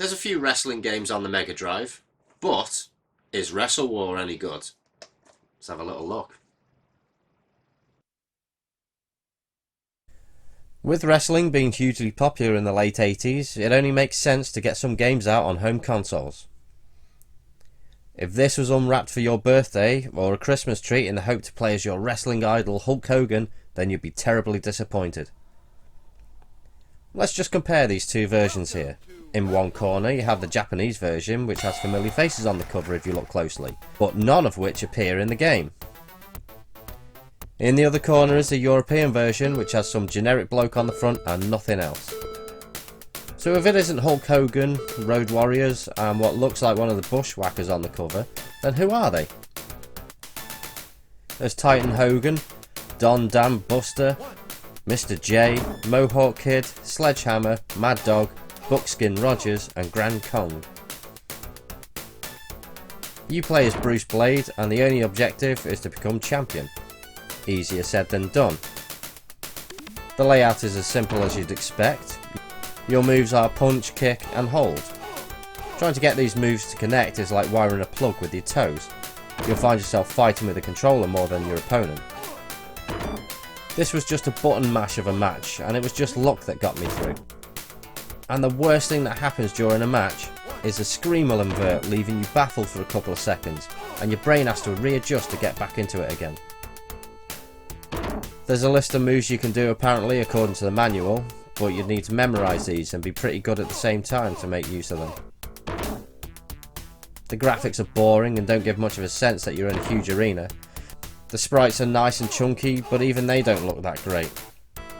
There's a few wrestling games on the Mega Drive, but is Wrestle War any good? Let's have a little look. With wrestling being hugely popular in the late 80s, it only makes sense to get some games out on home consoles. If this was unwrapped for your birthday or a Christmas treat in the hope to play as your wrestling idol Hulk Hogan, then you'd be terribly disappointed. Let's just compare these two versions here. In one corner you have the Japanese version, which has familiar faces on the cover if you look closely, but none of which appear in the game. In the other corner is the European version, which has some generic bloke on the front and nothing else. So if it isn't Hulk Hogan, Road Warriors and what looks like one of the Bushwhackers on the cover, then who are they? There's Titan Hogan, Don Dam Buster, Mr. J, Mohawk Kid, Sledgehammer, Mad Dog, Buckskin Rogers and Grand Kong. You play as Bruce Blade and the only objective is to become champion. Easier said than done. The layout is as simple as you'd expect. Your moves are punch, kick and hold. Trying to get these moves to connect is like wiring a plug with your toes. You'll find yourself fighting with a controller more than your opponent. This was just a button mash of a match and it was just luck that got me through. And the worst thing that happens during a match is a screen will invert, leaving you baffled for a couple of seconds and your brain has to readjust to get back into it again. There's a list of moves you can do apparently according to the manual, but you'd need to memorise these and be pretty good at the same time to make use of them. The graphics are boring and don't give much of a sense that you're in a huge arena. The sprites are nice and chunky, but even they don't look that great.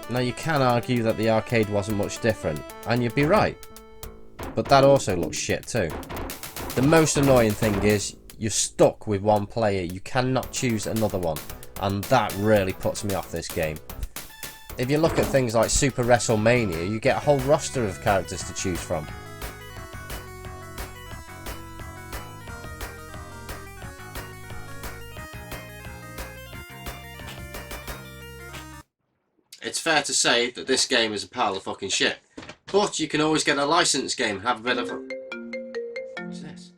Now you can argue that the arcade wasn't much different, and you'd be right, but that also looks shit too. The most annoying thing is, you're stuck with one player, you cannot choose another one, and that really puts me off this game. If you look at things like Super WrestleMania, you get a whole roster of characters to choose from. It's fair to say that this game is a pile of fucking shit, but you can always get a licensed game and have a bit of a... What's this?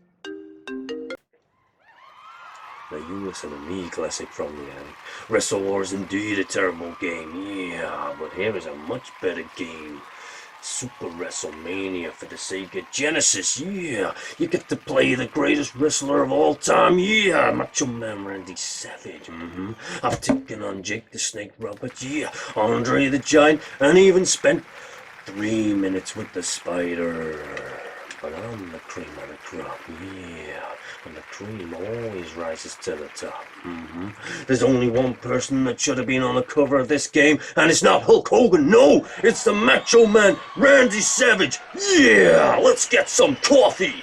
Now you listen to me, classic from the alley. Wrestle War is indeed a terrible game, yeah, but here is a much better game. Super WrestleMania for the Sega Genesis, yeah. You get to play the greatest wrestler of all time, yeah. Macho Man Randy Savage, I've taken on Jake the Snake Roberts, yeah. Andre the Giant, and even spent 3 minutes with the Spider. But I'm the cream of the crop, yeah. And the cream always rises to the top. There's only one person that should have been on the cover of this game, and it's not Hulk Hogan, no! It's the Macho Man, Randy Savage! Yeah! Let's get some coffee!